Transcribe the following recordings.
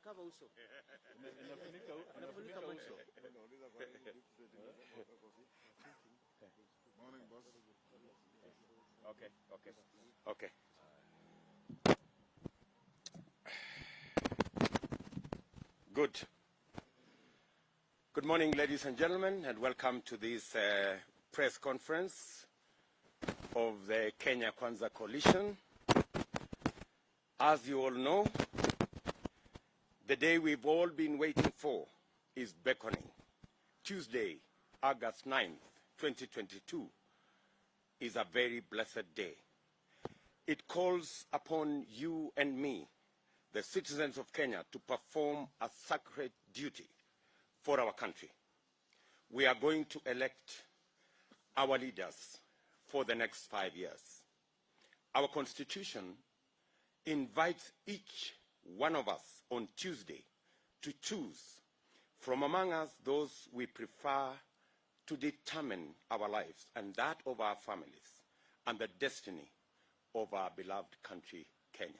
inakava uso. Inafunika uso. Morning, boss. Okay. Good morning, ladies and gentlemen, and welcome to this press conference of the Kenya Kwanza Coalition. As you all know, the day we've all been waiting for is beckoning. Tuesday, August 9th, 2022, is a very blessed day. It calls upon you and me, the citizens of Kenya, to perform a sacred duty for our country. We are going to elect our leaders for the next 5 years. Our Constitution invites each one of us on Tuesday to choose from among us those we prefer to determine our lives and that of our families and the destiny of our beloved country, Kenya.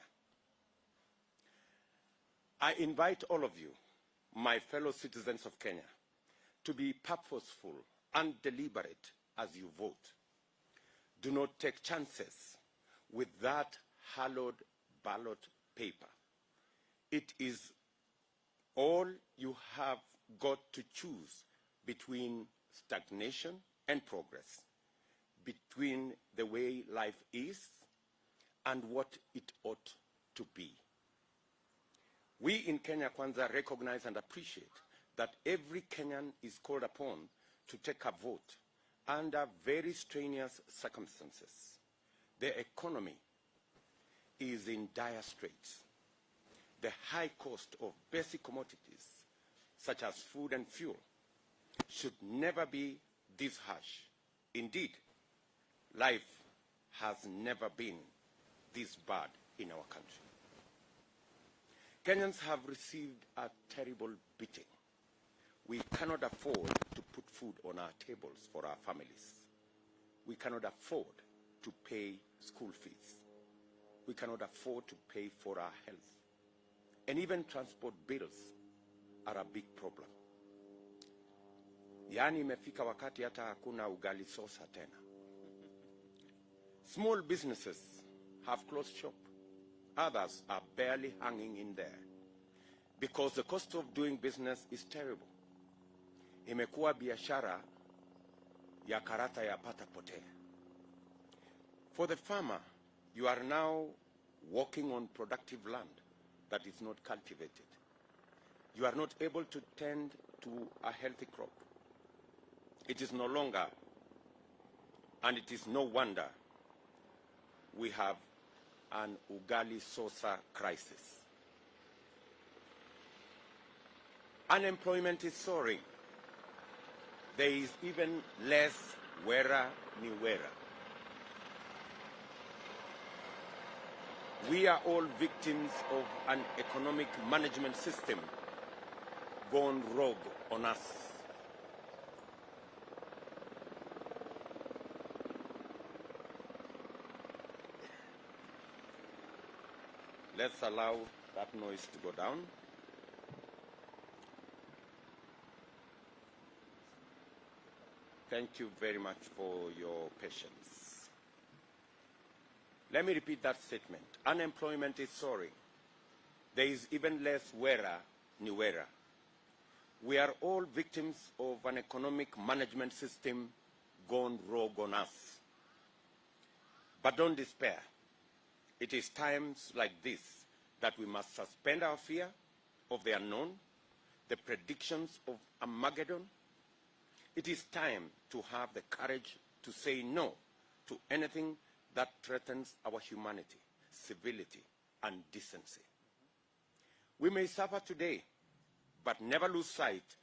I invite all of you, my fellow citizens of Kenya, to be purposeful and deliberate as you vote. Do not take chances with that hallowed ballot paper. It is all you have got to choose between stagnation and progress, between the way life is and what it ought to be. We in Kenya Kwanza recognize and appreciate that every Kenyan is called upon to take a vote under very strenuous circumstances. The economy is in dire straits. The high cost of basic commodities, such as food and fuel, should never be this harsh. Indeed, life has never been this bad in our country. Kenyans have received a terrible beating. We cannot afford to put food on our tables for our families. We cannot afford to pay school fees. We cannot afford to pay for our health. And even transport bills are a big problem. Yani imefika wakati hata hakuna ugali sosa tena. Small businesses have closed shop. Others are barely hanging in there because the cost of doing business is terrible. Imekuwa biashara ya karata ya pata potea. For the farmer, you are now walking on productive land that is not cultivated. You are not able to tend to a healthy crop. It is no longer, and it is no wonder, we have an ugali sosa crisis. Unemployment is soaring. There is even less wera ni wera. We are all victims of an economic management system gone rogue on us. Let's allow that noise to go down. Thank you very much for your patience. Let me repeat that statement. Unemployment is soaring. There is even less wera ni wera. We are all victims of an economic management system gone rogue on us. But don't despair. It is times like this that we must suspend our fear of the unknown, the predictions of Armageddon. It is time to have the courage to say no to anything that threatens our humanity, civility, and decency. We may suffer today, but never lose sight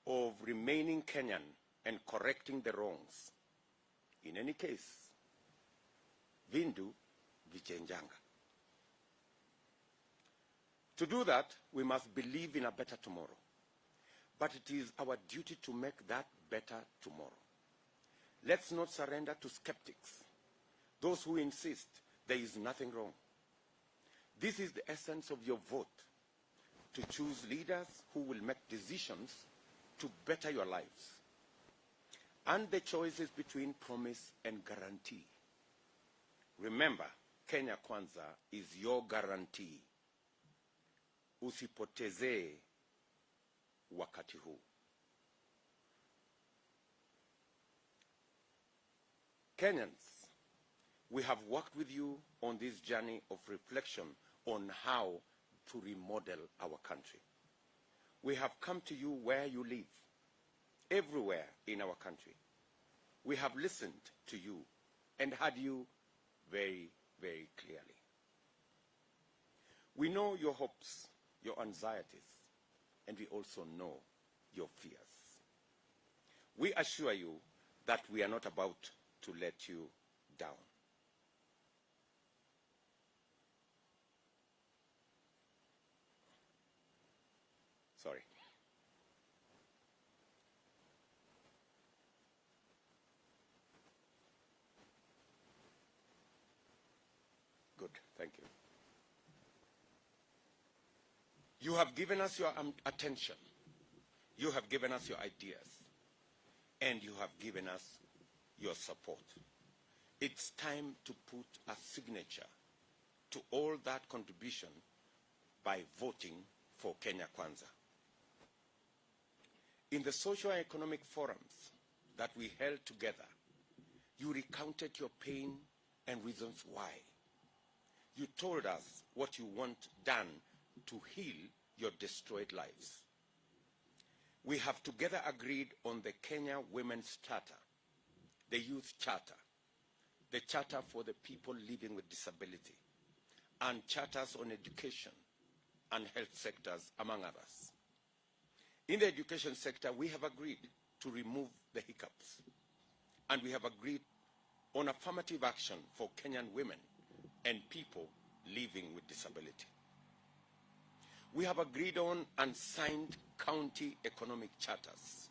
of remaining Kenyan and correcting the wrongs. In any case, Vindu vichenjanga. To do that, we must believe in a better tomorrow. But it is our duty to make that better tomorrow. Let's not surrender to skeptics, those who insist there is nothing wrong. This is the essence of your vote. to choose leaders who will make decisions to better your lives. And the choice is between promise and guarantee. Remember, Kenya Kwanza is your guarantee. Usipotezee wakati huu. Kenyans, we have worked with you on this journey of reflection on how to remodel our country. We have come to you where you live, everywhere in our country. We have listened to you and heard you very, very clearly. We know your hopes, your anxieties, and we also know your fears. We assure you that we are not about to let you down. Sorry. Good, thank you. You have given us your attention. You have given us your ideas. And you have given us your support. It's time to put a signature to all that contribution by voting for Kenya Kwanza. In the socio-economic forums that we held together, you recounted your pain and reasons why. You told us what you want done to heal your destroyed lives. We have together agreed on the Kenya Women's Charter, the Youth Charter, the Charter for the people living with disability, and charters on education and health sectors, among others. In the education sector, we have agreed to remove the hiccups, and we have agreed on affirmative action for Kenyan women and people living with disability. We have agreed on and signed county economic charters.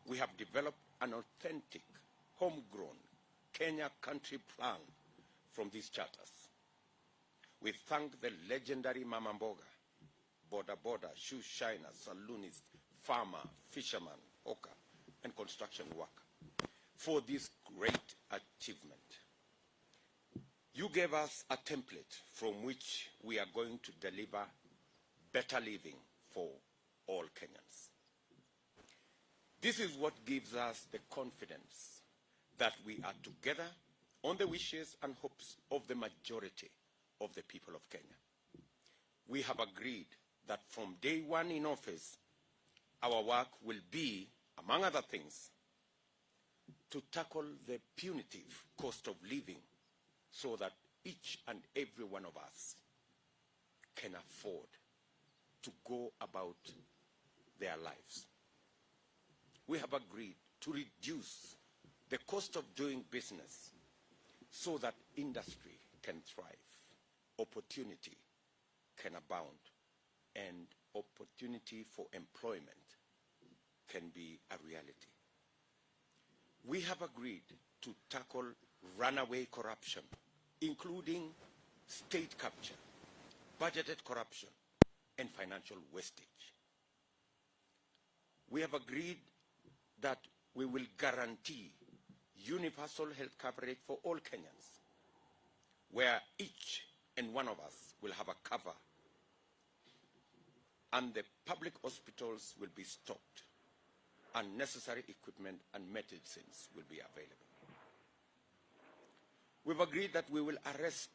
We have developed an authentic, homegrown Kenya country plan from these charters. We thank the legendary Mama Mboga, border, shoe shiner, saloonist, farmer, fisherman, hawker, and construction worker for this great achievement. You gave us a template from which we are going to deliver better living for all Kenyans. This is what gives us the confidence that we are together on the wishes and hopes of the majority of the people of Kenya. We have agreed that from day one in office, our work will be, among other things, to tackle the punitive cost of living so that each and every one of us can afford to go about their lives. We have agreed to reduce the cost of doing business so that industry can thrive, opportunity can abound, and opportunity for employment can be a reality. We have agreed to tackle runaway corruption, including state capture, budgeted corruption, and financial wastage. We have agreed that we will guarantee universal health coverage for all Kenyans, where each and one of us will have a cover, and the public hospitals will be stocked, and necessary equipment and medicines will be available. We've agreed that we will arrest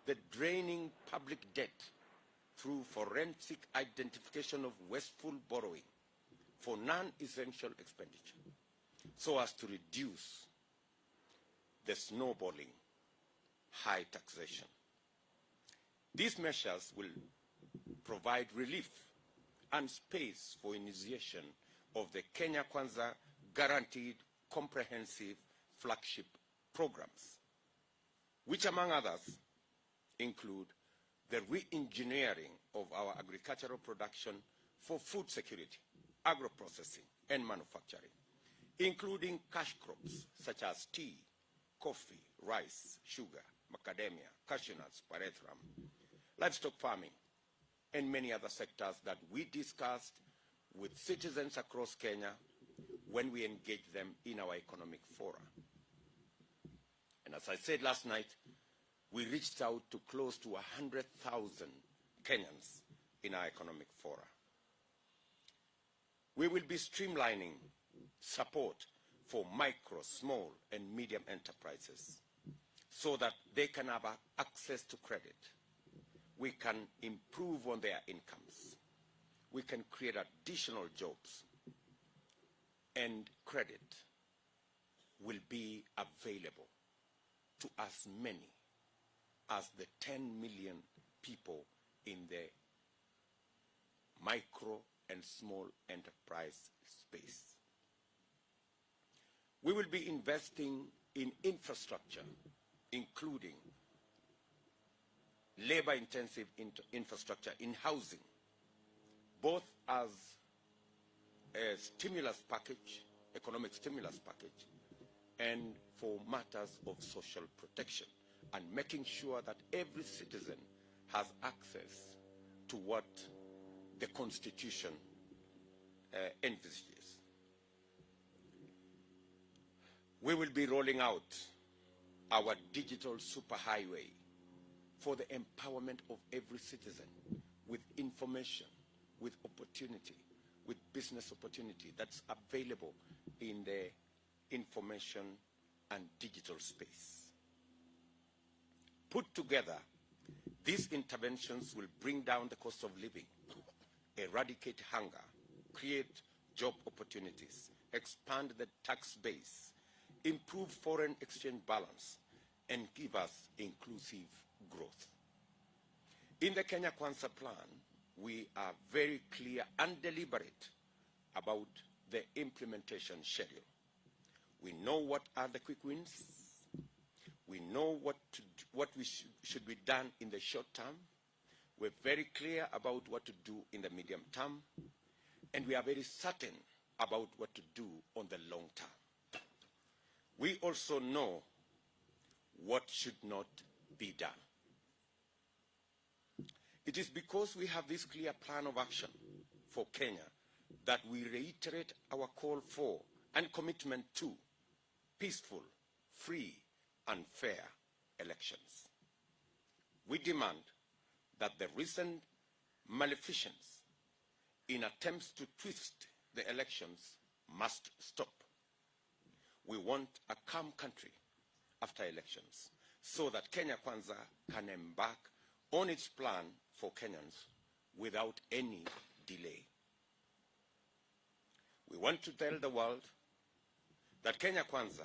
the draining public debt through forensic identification of wasteful borrowing for non-essential expenditure, so as to reduce the snowballing high taxation. These measures will provide relief and space for initiation of the Kenya Kwanza Guaranteed Comprehensive Flagship Programs, which among others include the re-engineering of our agricultural production for food security, agro-processing, and manufacturing, including cash crops such as tea, coffee, rice, sugar, macadamia, cashew nuts, pyrethrum, livestock farming, and many other sectors that we discussed with citizens across Kenya when we engage them in our economic fora. And as I said last night, we reached out to close to 100,000 Kenyans in our economic fora. We will be streamlining support for micro, small, and medium enterprises so that they can have access to credit. We can improve on their incomes. We can create additional jobs, and credit will be available to as many as the 10 million people in the micro and small enterprise space. We will be investing in infrastructure, including labor-intensive infrastructure in housing, both as a stimulus package, economic stimulus package, and for matters of social protection, and making sure that every citizen has access to what the Constitution envisages. We will be rolling out our digital superhighway for the empowerment of every citizen with information, with opportunity, with business opportunity that's available in the information and digital space. Put together, these interventions will bring down the cost of living, eradicate hunger, create job opportunities, expand the tax base, improve foreign exchange balance, and give us inclusive growth. In the Kenya Kwanza plan, we are very clear and deliberate about the implementation schedule. We know what are the quick wins. We know what should be done in the short term. We're very clear about what to do in the medium term. And we are very certain about what to do on the long term. We also know what should not be done. It is because we have this clear plan of action for Kenya that we reiterate our call for and commitment to peaceful, free, and fair elections. We demand that the recent maleficence in attempts to twist the elections must stop. We want a calm country after elections so that Kenya Kwanza can embark on its plan for Kenyans without any delay. We want to tell the world that Kenya Kwanza,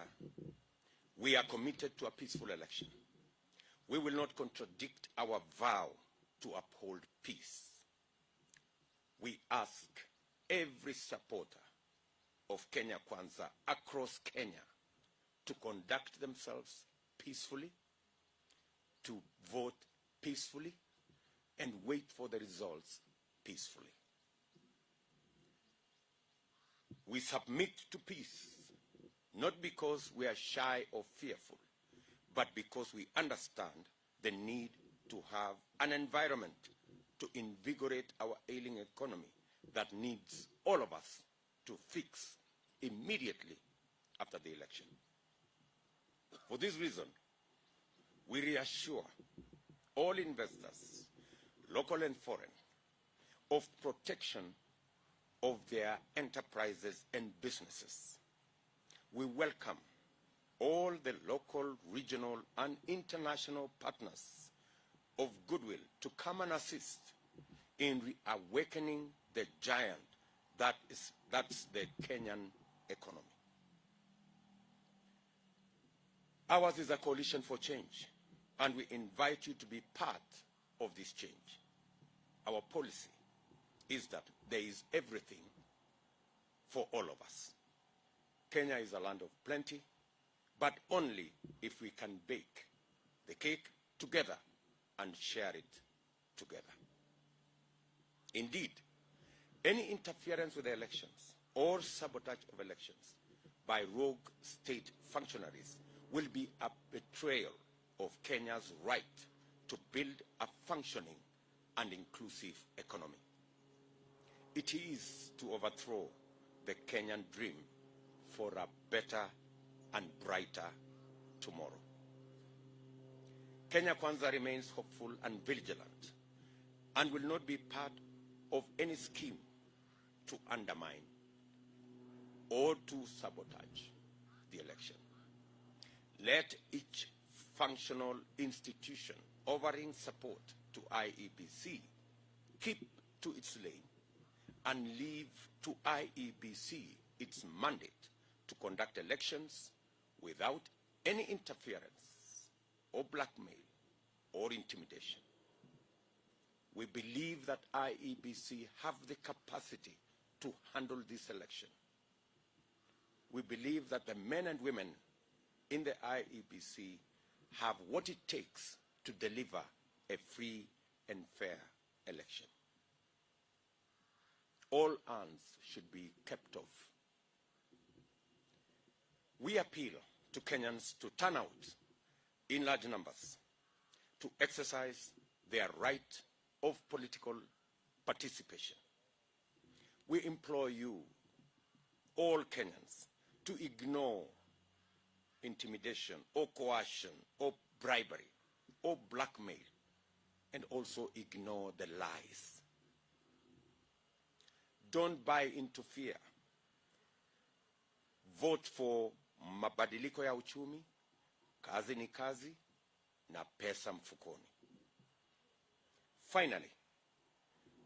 we are committed to a peaceful election. We will not contradict our vow to uphold peace. We ask every supporter of Kenya Kwanza across Kenya to conduct themselves peacefully, to vote peacefully, and wait for the results peacefully. We submit to peace, not because we are shy or fearful, but because we understand the need to have an environment to invigorate our ailing economy that needs all of us to fix immediately after the election. For this reason, we reassure all investors, local and foreign, of protection of their enterprises and businesses. We welcome all the local, regional, and international partners of goodwill to come and assist in reawakening the giant that's the Kenyan economy. Ours is a coalition for change, and we invite you to be part of this change. Our policy is that there is everything for all of us. Kenya is a land of plenty, but only if we can bake the cake together and share it together. Indeed, any interference with the elections or sabotage of elections by rogue state functionaries will be a betrayal of Kenya's right to build a functioning and inclusive economy. It is to overthrow the Kenyan dream for a better and brighter tomorrow. Kenya Kwanza remains hopeful and vigilant and will not be part of any scheme to undermine or to sabotage the election. Let each functional institution offering support to IEBC keep to its lane and leave to IEBC its mandate to conduct elections without any interference or blackmail or intimidation. We believe that IEBC have the capacity to handle this election. We believe that the men and women in the IEBC have what it takes to deliver a free and fair election. All hands should be kept off. We appeal to Kenyans to turn out in large numbers to exercise their right of political participation. We implore you, all Kenyans, to ignore intimidation or coercion or bribery or blackmail, and also ignore the lies. Don't buy into fear. Vote for mabadiliko ya uchumi, kazi ni kazi, na pesa mfukoni. Finally,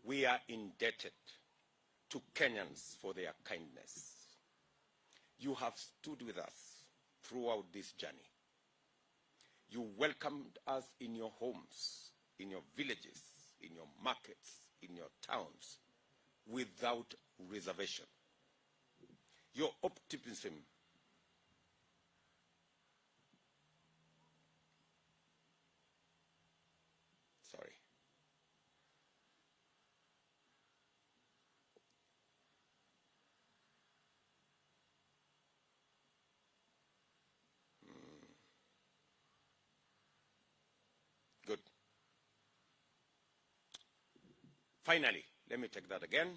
we are indebted to Kenyans for their kindness. You have stood with us throughout this journey. You welcomed us in your homes, in your villages, in your markets, in your towns, without reservation. Your optimism Good. Finally, let me take that again.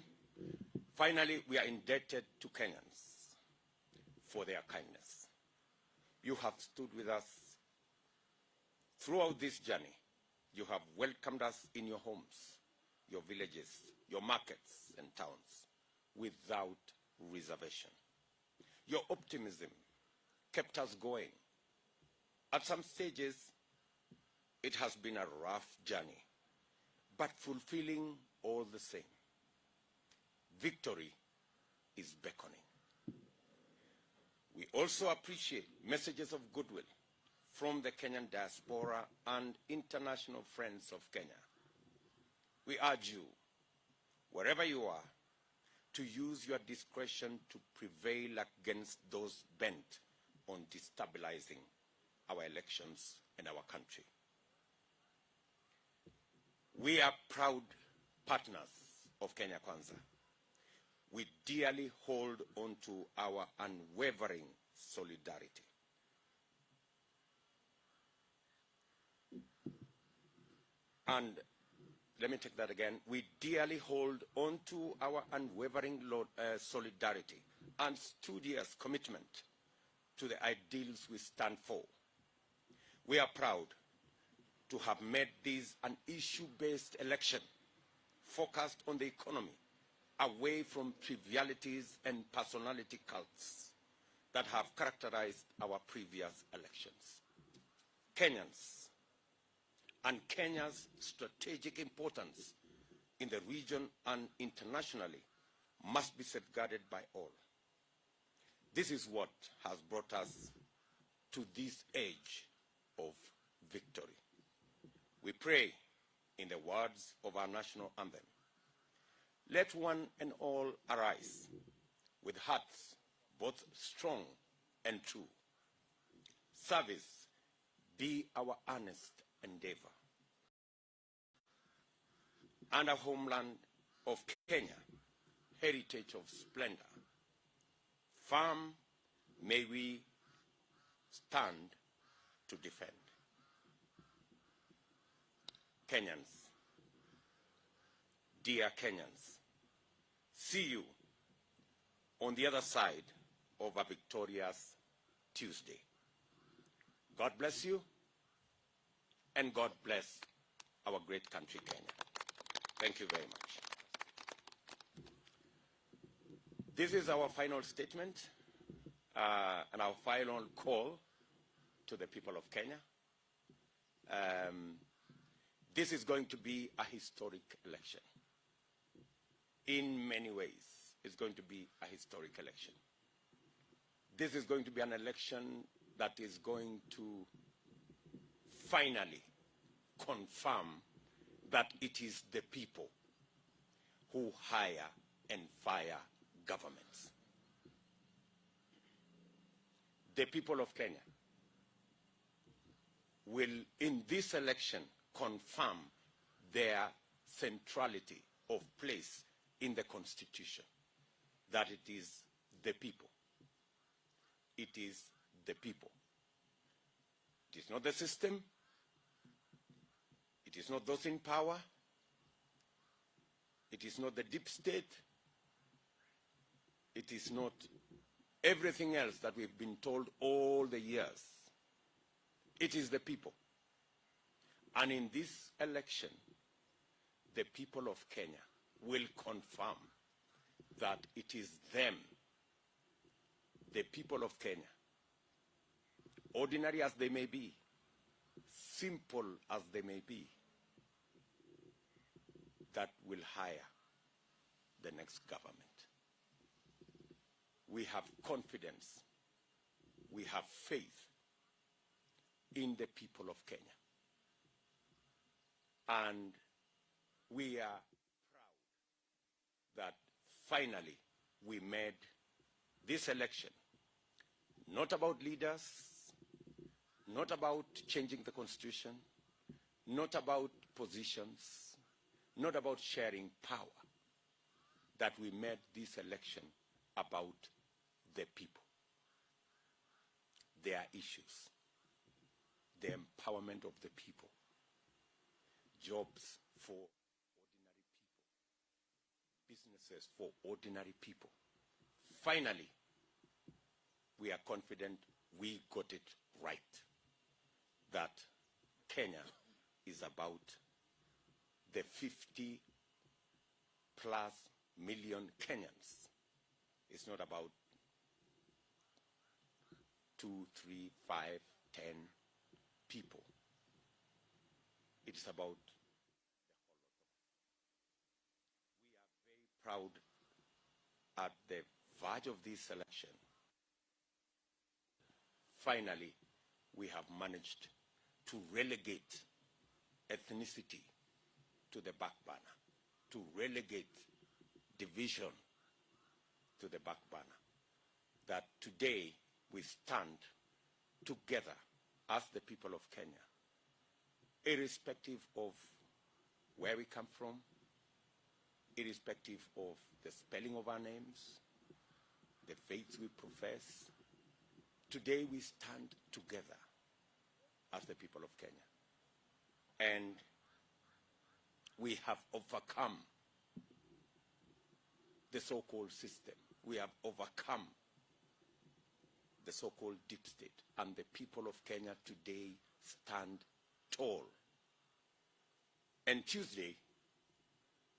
Finally, we are indebted to Kenyans for their kindness. You have stood with us throughout this journey. You have welcomed us in your homes, your villages, your markets and towns without reservation. Your optimism kept us going. At some stages, it has been a rough journey, but fulfilling all the same. Victory is beckoning. We also appreciate messages of goodwill from the Kenyan diaspora and international friends of Kenya. We urge you, wherever you are, to use your discretion to prevail against those bent on destabilizing our elections and our country. We are proud partners of Kenya Kwanza. We dearly hold on to our unwavering solidarity. And let me take that again. We dearly hold on to our unwavering solidarity and studious commitment to the ideals we stand for. We are proud to have made this an issue-based election focused on the economy, away from trivialities and personality cults that have characterized our previous elections. Kenyans and Kenya's strategic importance in the region and internationally must be safeguarded by all. This is what has brought us to this age of victory. We pray in the words of our national anthem, "Let one and all arise with hearts both strong and true. Service be our earnest endeavor. And a homeland of Kenya, heritage of splendor, firm may we stand to defend." Kenyans, dear Kenyans, see you on the other side of a victorious Tuesday. God bless you, and God bless our great country, Kenya. Thank you very much. This is our final statement and our final call to the people of Kenya. This is going to be a historic election. In many ways, it's going to be a historic election. This is going to be an election that is going to finally confirm that it is the people who hire and fire governments. The people of Kenya will, in this election, confirm their centrality of place in the Constitution, that it is the people. It is the people. It is not the system. It is not those in power. It is not the deep state. It is not everything else that we've been told all the years. It is the people. And in this election, the people of Kenya will confirm that it is them, the people of Kenya, ordinary as they may be, simple as they may be, that will hire the next government. We have confidence, we have faith in the people of Kenya. And we are proud that finally we made this election not about leaders, not about changing the Constitution, not about positions, not about sharing power, that we made this election about the people, their issues, the empowerment of the people, jobs for ordinary people, businesses for ordinary people. Finally, we are confident we got it right, that Kenya is about the 50+ million Kenyans. It's not about 2, 3, 5, 10 people. It's about the whole lot of us. We are very proud at the verge of this election. Finally, we have managed to relegate ethnicity to the back burner, to relegate division to the back burner. That today we stand together as the people of Kenya, irrespective of where we come from, irrespective of the spelling of our names, the faiths we profess. Today we stand together as the people of Kenya. And we have overcome the so-called system. We have overcome the so-called deep state. And the people of Kenya today stand tall. And Tuesday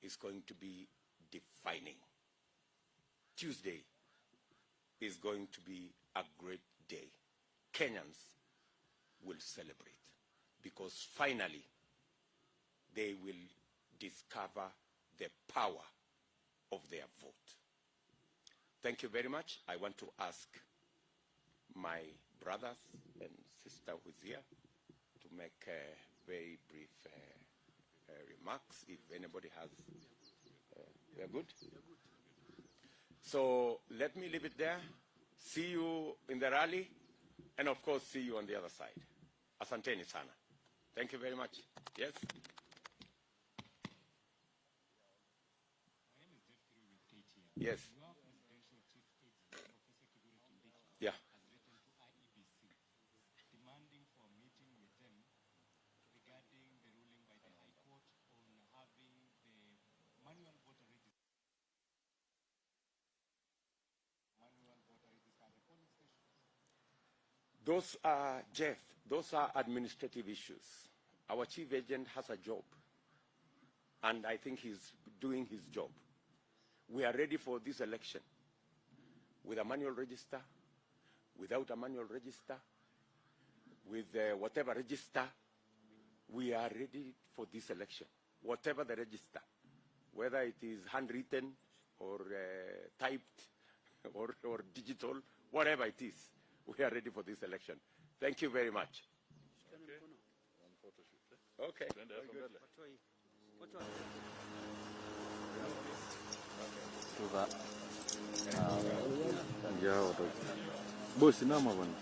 is going to be defining. Tuesday is going to be a great day. Kenyans will celebrate because finally they will discover the power of their vote. Thank you very much. I want to ask my brothers and sister who is here to make very brief remarks, if anybody has. We are good? So let me leave it there. See you in the rally, and of course see you on the other side. Asanteni sana. Thank you very much. Yes? Yes. Yeah. Demanding for a meeting with them regarding the ruling by the High Court on having the money Those are, Jeff, those are administrative issues. Our chief agent has a job, and I think he's doing his job. We are ready for this election with a manual register, without a manual register, with whatever register. We are ready for this election, whatever the register, whether it is handwritten or typed or digital, whatever it is, we are ready for this election. Thank you very much. Okay. Bosi nama bwana.